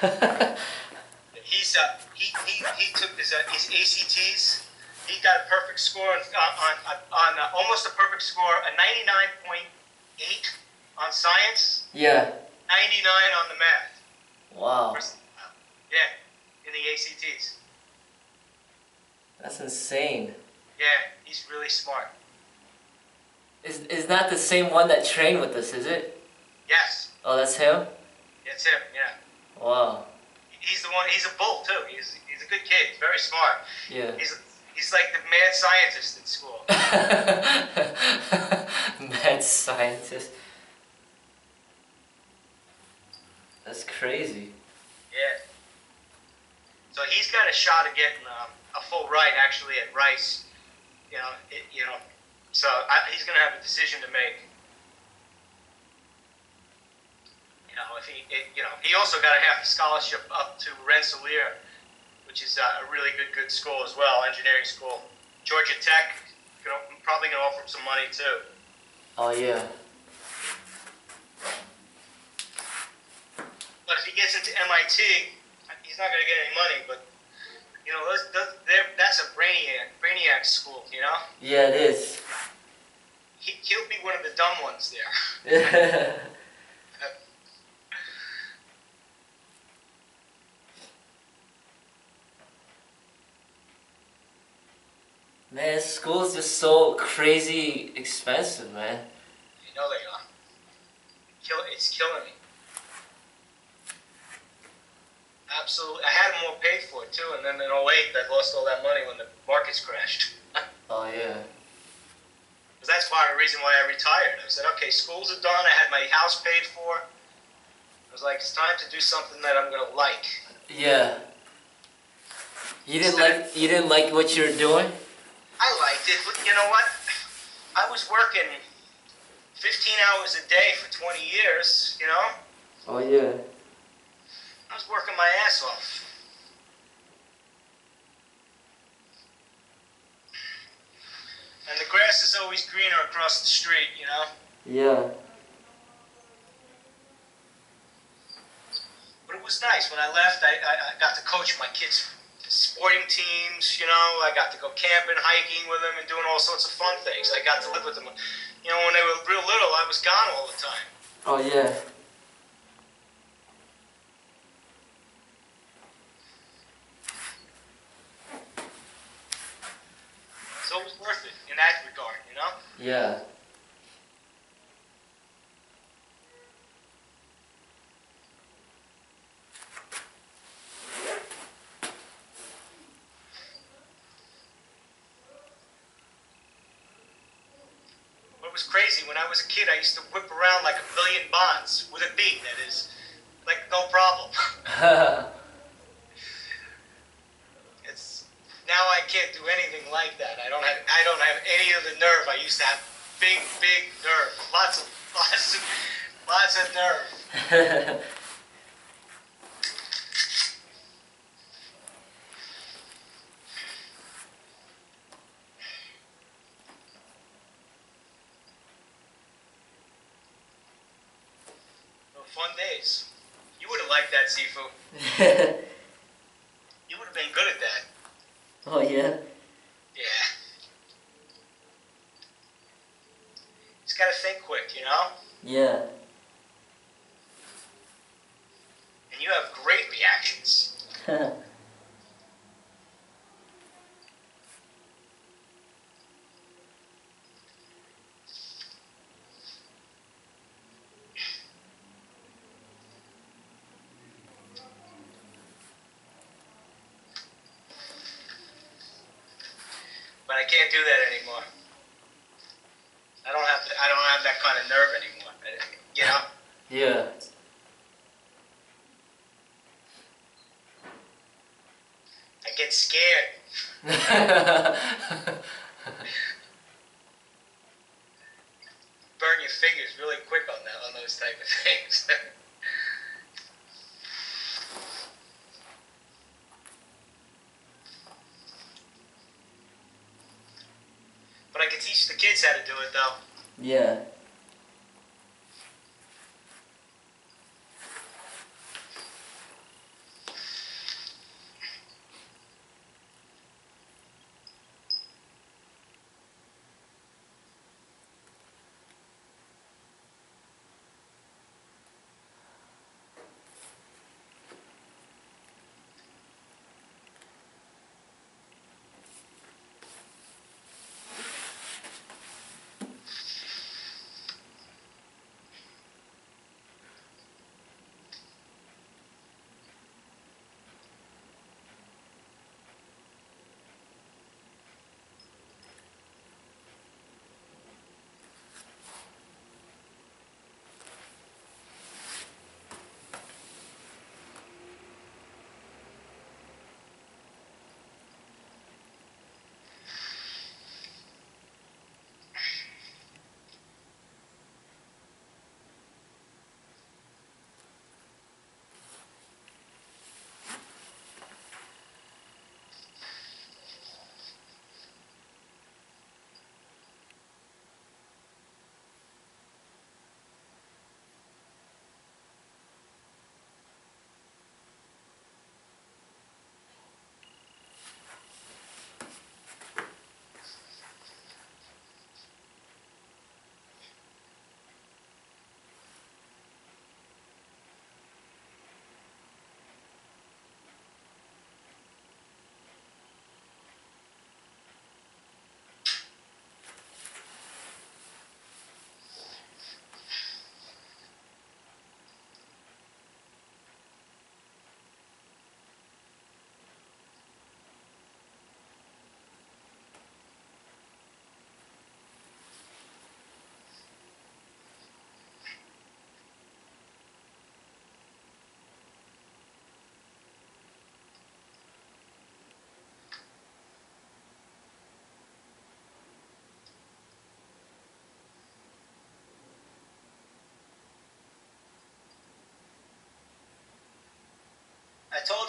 He took his ACTs. He got a perfect score on almost a perfect score, a 99.8 on science. Yeah. 99 on the math. Wow. Yeah, in the ACTs. That's insane. Yeah, he's really smart. Is that the same one that trained with us, is it? Yes. Oh, that's him? It's him, yeah. Wow. He's the one, he's a bull too. He's a good kid, he's very smart. Yeah. He's like the mad scientist in school. Mad scientist. That's crazy. Yeah. So he's got a shot at getting a full ride actually at Rice. So he's going to have a decision to make. If he also got a half a scholarship up to Rensselaer, which is a really good school as well, engineering school. Georgia Tech, probably going to offer him some money too. Oh yeah. But if he gets into MIT, he's not going to get any money. But that's a brainiac school, Yeah, it is. He'll be one of the dumb ones there. Man, school's just so crazy expensive, man. You know they are. It's killing me. Absolutely. I had more paid for it too, and then in '08 I lost all that money when the markets crashed. Oh yeah. Because that's part of the reason why I retired. I said, okay, schools are done. I had my house paid for. I was like, it's time to do something that I'm gonna like. Yeah. You didn't like what you were doing? I liked it, but you know what? I was working 15 hours a day for 20 years, Oh yeah. I was working my ass off. And the grass is always greener across the street, Yeah. But it was nice. When I left, I got to coach my kids' sporting teams, I got to go camping, hiking with them, and doing all sorts of fun things. I got to live with them. When they were real little, I was gone all the time. Oh yeah. So it was worth it in that regard, Yeah. It was crazy. When I was a kid, I used to whip around like a billion bonds with a beat, that is, like no problem. Now I can't do anything like that. I don't have any of the nerve. I used to have big nerve, lots of nerve. Fun days. You would have liked that, Sifu. You would have been good at that. Oh yeah? Yeah. Just gotta think quick, Yeah. And you have great reactions. But I can't do that anymore. I don't have that kind of nerve anymore. Yeah. I get scared. Burn your fingers really quick on those type of things. But I can teach the kids how to do it, though. Yeah.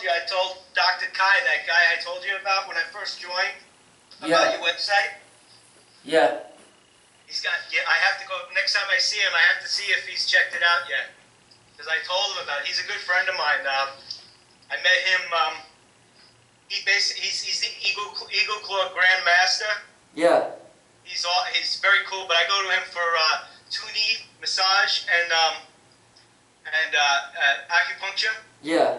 told you, I told Dr. Kai, that guy I told you about when I first joined, Yeah. about your website. Yeah. He's got, yeah, I have to go, next time I see him, I have to see if he's checked it out yet. Because I told him about it. He's a good friend of mine. I met him, he's the Eagle Claw Grandmaster. Yeah. He's very cool, but I go to him for Tuni massage and acupuncture. Yeah.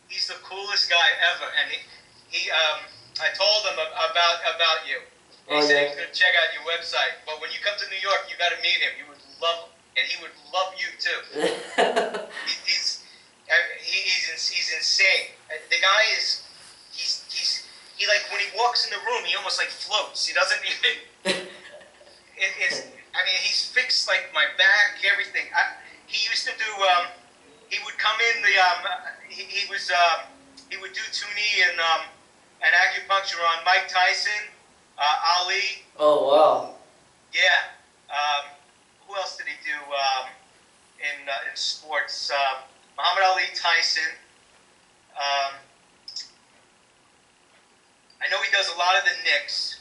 He's the coolest guy ever, and I told him about you. He said he's gonna check out your website, but when you come to New York, you got to meet him. You would love him, and he would love you too. He's insane. The guy is he like when he walks in the room, he almost like floats. He doesn't even. I mean, he's fixed like my back, everything. He used to do. He would come in the. He would do Tuni and acupuncture on Mike Tyson, Ali. Oh wow. Yeah. Who else did he do in sports? Muhammad Ali, Tyson. I know he does a lot of the Knicks.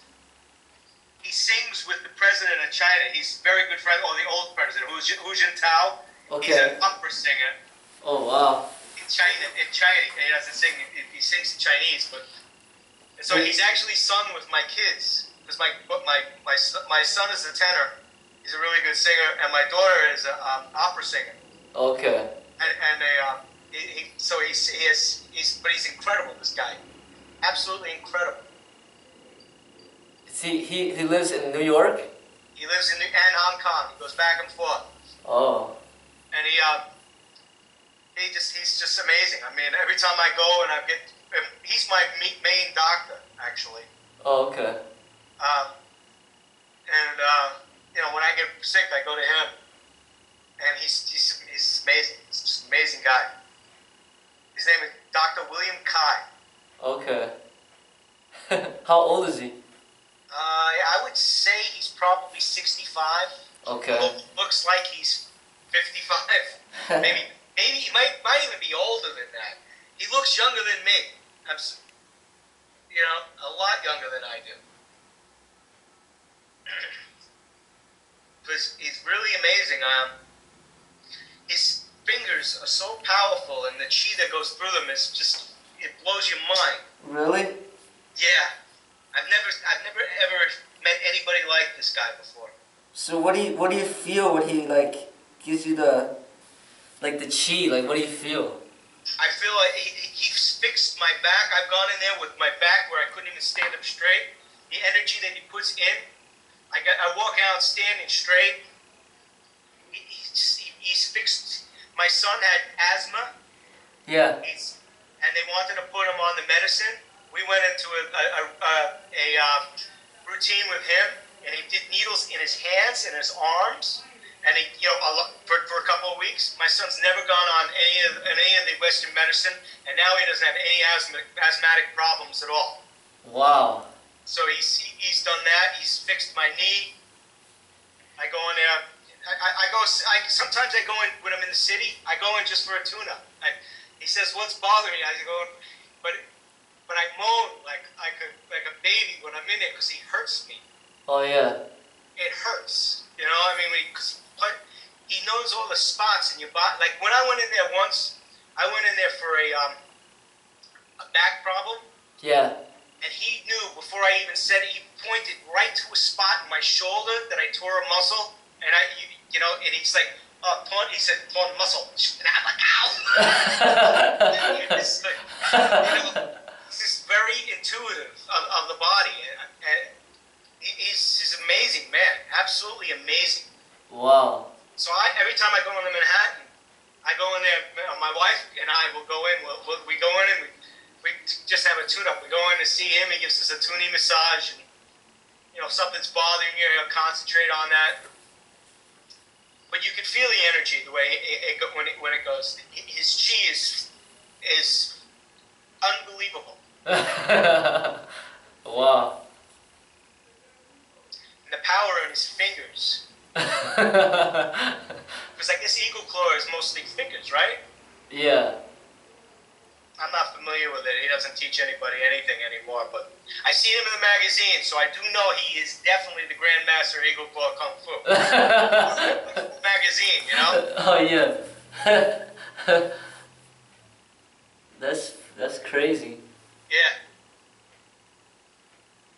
He sings with the president of China. He's a very good friend, or the old president, Hu Jintao. Okay. He's an opera singer. Oh wow. In China, he doesn't sing. He sings in Chinese, but so he's actually sung with my kids. Because my son is a tenor. He's a really good singer, and my daughter is an opera singer. Okay. He's incredible. This guy, absolutely incredible. See, he lives in New York. He lives in and Hong Kong. He goes back and forth. Oh. And he's just amazing. I mean, every time I go and he's my main doctor actually. Oh, okay. When I get sick, I go to him, and he's amazing. He's just an amazing guy. His name is Dr. William Kai. Okay. How old is he? I would say he's probably 65. Okay. Looks like he's 55. Maybe he might even be older than that. He looks younger than me. A lot younger than I do. Because he's really amazing. His fingers are so powerful, and the chi that goes through them it blows your mind. Really? Yeah. I've never ever met anybody like this guy before. So what do you feel when he like gives you the chi? Like what do you feel? I feel like he's fixed my back. I've gone in there with my back where I couldn't even stand up straight. The energy that he puts in, I walk out standing straight. He's fixed. My son had asthma. Yeah. And they wanted to put him on the medicine. We went into a routine with him, and he did needles in his hands and his arms, and for a couple of weeks. My son's never gone on any of the Western medicine, and now he doesn't have any asthmatic problems at all. Wow. So he's done that. He's fixed my knee. I go in there. Sometimes I go in when I'm in the city. I go in just for a tune-up. He says, "What's bothering you?" I go, but I moan like a baby when I'm in there because he hurts me. Oh yeah. It hurts. I mean, he knows all the spots in your body. Like when I went in there once, I went in there for a back problem. Yeah. And he knew before I even said it. He pointed right to a spot in my shoulder that I tore a muscle, and and he's like, "Oh, torn." He said, "Torn muscle." And I'm like, "Ow!" It's just very intuitive of the body, and he's an amazing man, absolutely amazing. Wow. So every time I go into Manhattan, I go in there. My wife and I will go in. We go in and we just have a tune-up. We go in to see him. He gives us a tuning massage. And, something's bothering you, he'll concentrate on that. But you can feel the energy the way when it goes. His chi is unbelievable. Wow. And the power in his fingers. Because I guess Eagle Claw is mostly fingers, right? Yeah. I'm not familiar with it. He doesn't teach anybody anything anymore. But I see him in the magazine, so I do know he is definitely the Grandmaster of Eagle Claw Kung Fu. Magazine, you know? Oh yeah. That's crazy. Yeah.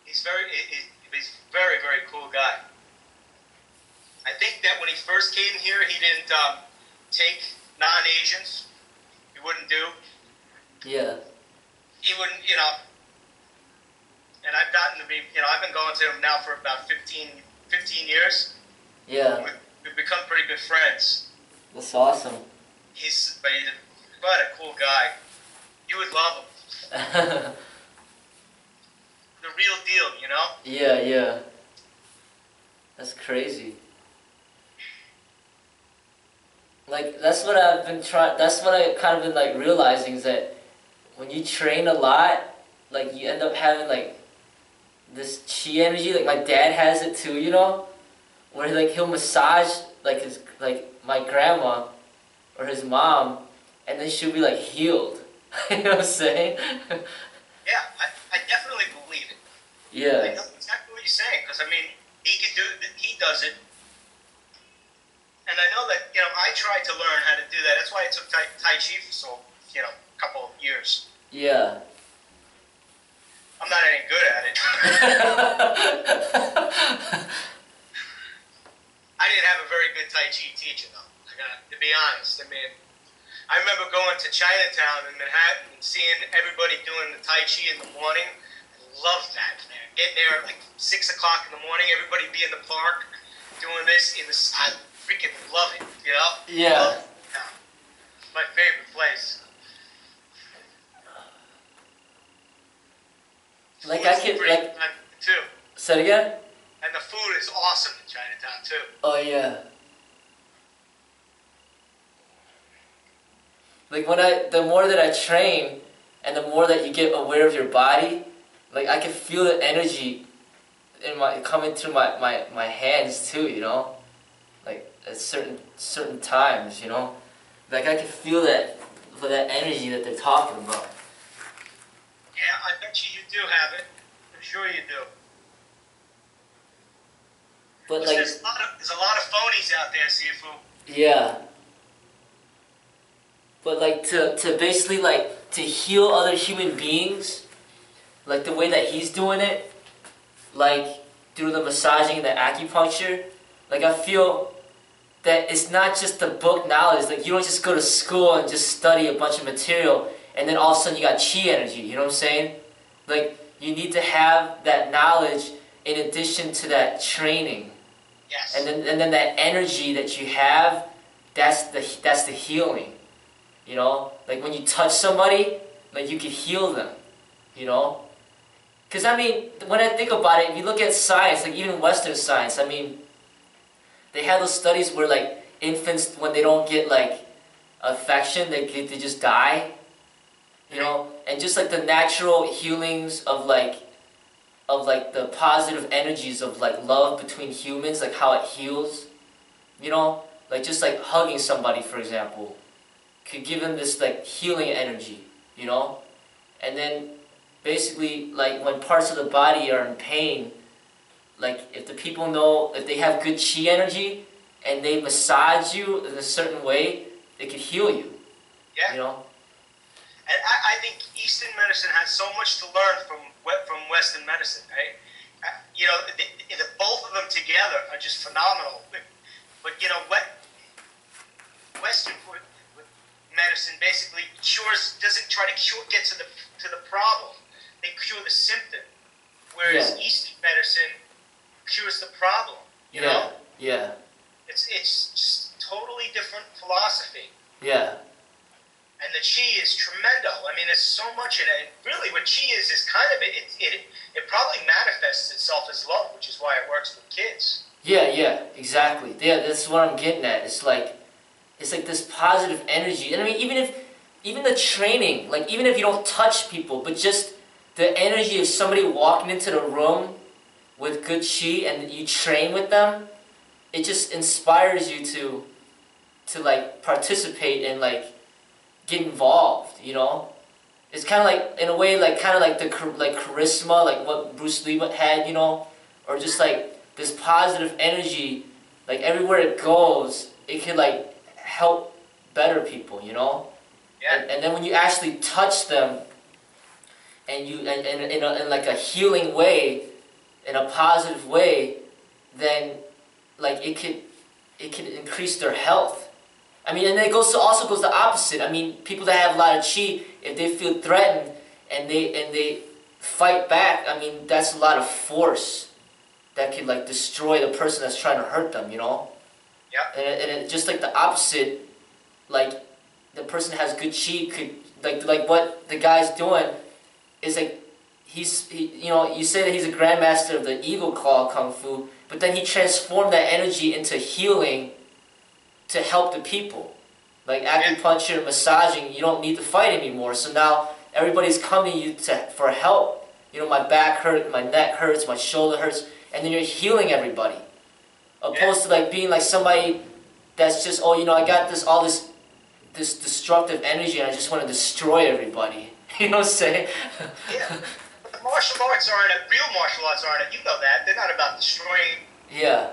He's very, very cool guy. I think that when he first came here, he didn't take non-Asians. He wouldn't do. Yeah. He wouldn't, you know. And I've gotten to be, you know, I've been going to him now for about 15 years. Yeah. We've become pretty good friends. That's awesome. He's quite a cool guy. You would love him. The real deal, you know? Yeah, yeah. That's crazy. Like, that's what I've been trying, that's what I kind of been, like, realizing is that when you train a lot, like, you end up having, like, this chi energy. Like, my dad has it too, you know? Where, like, he'll massage, like, my grandma or his mom, and then she'll be, like, healed. You know what I'm saying? Yeah, I definitely believe it. Yeah. I know exactly what you're saying, because, I mean, he does it. And I know that, you know, I tried to learn how to do that. That's why I took Tai Chi for so, you know, a couple of years. Yeah. I'm not any good at it. I didn't have a very good Tai Chi teacher, though. To be honest. I mean, I remember going to Chinatown in Manhattan and seeing everybody doing the Tai Chi in the morning. I loved that, man. Getting there at like 6 o'clock in the morning, everybody be in the park doing this in the sun. Freaking love it, you know? Yeah. It's my favorite place. Like, I could, like, too. say it again? And the food is awesome in Chinatown, too. Oh, yeah. Like, the more that I train, and the more that you get aware of your body, like, I can feel the energy coming through my hands, too, you know? Like, at certain times, you know? Like, I can feel that energy that they're talking about. Yeah, I bet you do have it. I'm sure you do. But like, there's a lot of phonies out there, Sifu. Yeah. But like to basically like to heal other human beings, like the way that he's doing it, like through the massaging and the acupuncture, like I feel that it's not just the book knowledge. Like you don't just go to school and just study a bunch of material and then all of a sudden you got chi energy, you know what I'm saying? Like you need to have that knowledge in addition to that training. Yes. And then that energy that you have, that's the healing. You know? Like when you touch somebody, like you can heal them. You know? Because I mean, when I think about it, if you look at science, like even Western science, I mean, they have those studies where like infants, when they don't get like affection, they just die. You know? And just like the natural healings of like the positive energies of like love between humans, like how it heals, you know, like just like hugging somebody, for example, could give them this like healing energy, you know, and then basically like when parts of the body are in pain, like if the people know, if they have good chi energy and they massage you in a certain way, they could heal you. Yeah. You know. And I think Eastern medicine has so much to learn from Western medicine, right? You know, both of them together are just phenomenal. But you know what? Western medicine basically doesn't try to get to the problem. They cure the symptom, whereas Eastern medicine cures the problem. You know? Yeah. It's just totally different philosophy. Yeah. And the chi is tremendo. I mean, there's so much in it. Really, what chi is kind of it probably manifests itself as love, which is why it works with kids. Yeah, exactly. Yeah, that's what I'm getting at. It's like this positive energy. And I mean, even the training, like even if you don't touch people, but just the energy of somebody walking into the room with good chi and you train with them, it just inspires you to like participate and like get involved, you know? It's kind of like, in a way, like kind of like like charisma, like what Bruce Lee had, you know, or just like this positive energy, like everywhere it goes, it can like help better people, you know. Yeah. And then when you actually touch them, and you in like a healing way, in a positive way, then like it could increase their health. I mean, and it also goes the opposite. I mean, people that have a lot of chi, if they feel threatened and they fight back, I mean, that's a lot of force that could like destroy the person that's trying to hurt them, you know? Yeah. And it, just like the opposite, like the person that has good chi could like what the guy's doing is like you know, you say that he's a grandmaster of the Eagle Claw Kung Fu, but then he transformed that energy into healing to help the people. Like acupuncture, massaging, you don't need to fight anymore. So now everybody's coming to you for help. You know, my back hurts, my neck hurts, my shoulder hurts, and then you're healing everybody. Opposed to like being like somebody that's just, oh, you know, I got all this destructive energy and I just want to destroy everybody. You know what I'm saying? Yeah. But martial arts aren't, real martial arts aren't, you know that. They're not about destroying. Yeah.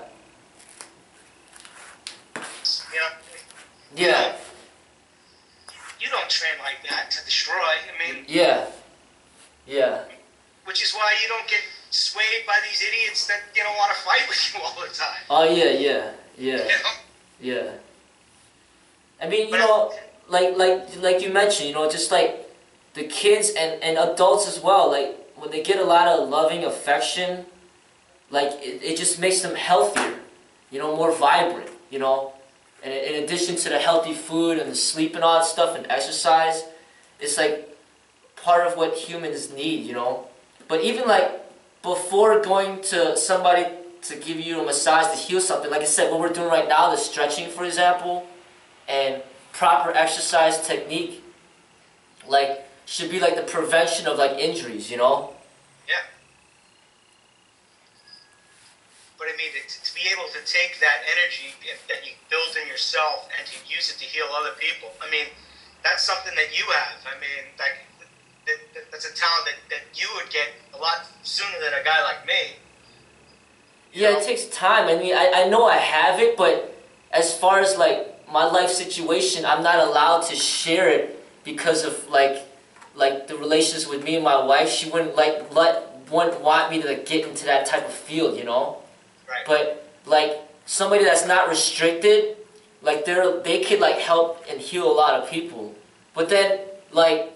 You know? Yeah. You don't train like that to destroy. I mean. Yeah. Yeah. Which is why you don't get swayed by these idiots that, you know, want to fight with you all the time. Oh yeah, yeah, yeah. You know? Yeah. I mean, you know, like you mentioned, you know, just like the kids and adults as well, like when they get a lot of loving affection, like it just makes them healthier, you know, more vibrant, you know. And in addition to the healthy food and the sleep and all that stuff and exercise, it's like part of what humans need, you know. But even like before going to somebody to give you a massage to heal something, like I said, what we're doing right now, the stretching, for example, and proper exercise technique, like should be like the prevention of like injuries, you know. Yeah. But I mean, to be able to take that energy that you build in yourself and to use it to heal other people, I mean, that's something that you have. I mean, that's a talent that you would get a lot sooner than a guy like me. Yeah, it takes time. I mean, I know I have it, but as far as like my life situation, I'm not allowed to share it because of like the relations with me and my wife. She wouldn't wouldn't want me to like, get into that type of field, you know. Right. But like somebody that's not restricted, like they could like help and heal a lot of people. But then like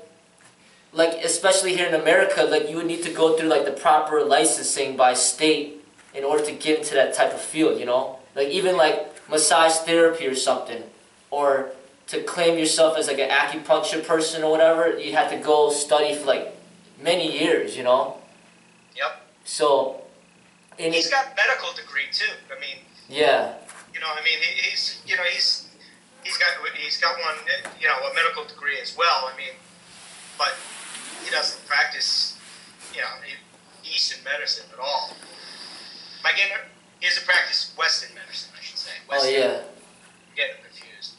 especially here in America, like you would need to go through like the proper licensing by state in order to get into that type of field, you know? Like even like massage therapy or something, or to claim yourself as like an acupuncture person or whatever, you have to go study for like many years, you know? Yep. So, and he's got a medical degree too. I mean, yeah. You know, I mean, he's got one, you know, a medical degree as well. I mean, but he doesn't practice, you know, Eastern medicine at all. He doesn't practice Western medicine, I should say. Western, oh yeah. I'm getting confused,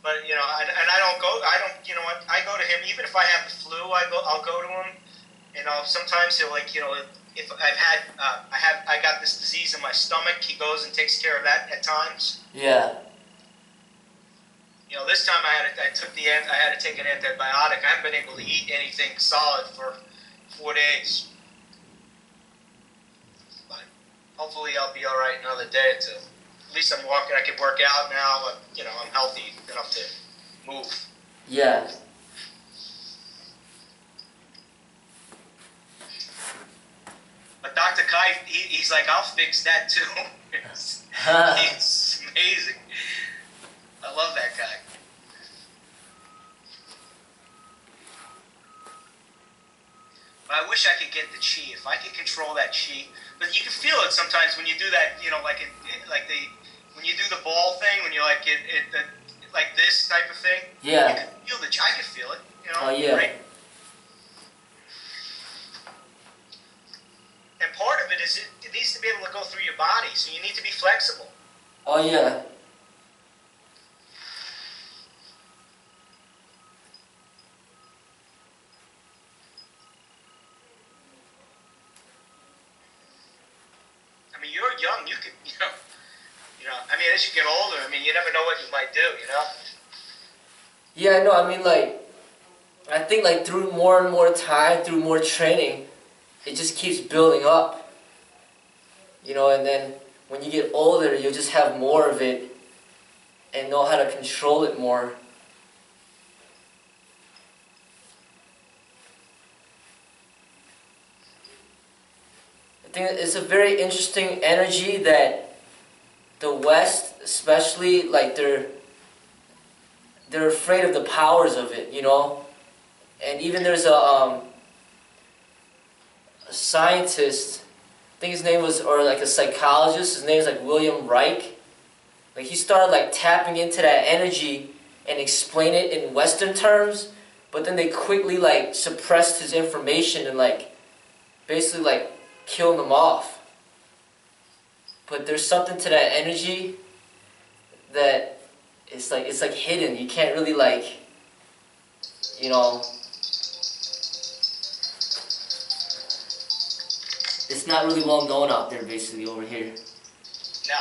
but you know, and I don't, you know what? I go to him even if I have the flu. I'll go to him. You know, sometimes he'll like, you know, if I got this disease in my stomach, he goes and takes care of that at times. Yeah. You know, this time I had to take an antibiotic. I haven't been able to eat anything solid for 4 days. But hopefully I'll be all right another day. At least I'm walking. I can work out now. You know, I'm healthy enough to move. Yeah. But Dr. Kai, he's like, I'll fix that too. It's amazing. I love that guy. But I wish I could get the chi. If I could control that chi, but you can feel it sometimes when you do that. You know, when you do the ball thing, when you like like this type of thing. Yeah. You can feel the chi. I can feel it. You know. Oh yeah. Right? And part of it is it needs to be able to go through your body, so you need to be flexible. Oh yeah. get older, I mean, you never know what you might do, you know? Yeah, no, I mean, like, I think, like, through more and more time, through more training, it just keeps building up. You know, and then when you get older, you'll just have more of it and know how to control it more. I think it's a very interesting energy that the West, especially, like, they're afraid of the powers of it, you know? And even there's a scientist, I think his name was, or like a psychologist, his name is like William Reich. Like, he started like tapping into that energy and explain it in Western terms, but then they quickly like suppressed his information and like basically like killed him off. But there's something to that energy that it's like hidden. You can't really like, you know, it's not really well known out there basically over here. No.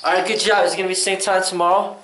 Alright, good job. Is it going to be the same time tomorrow?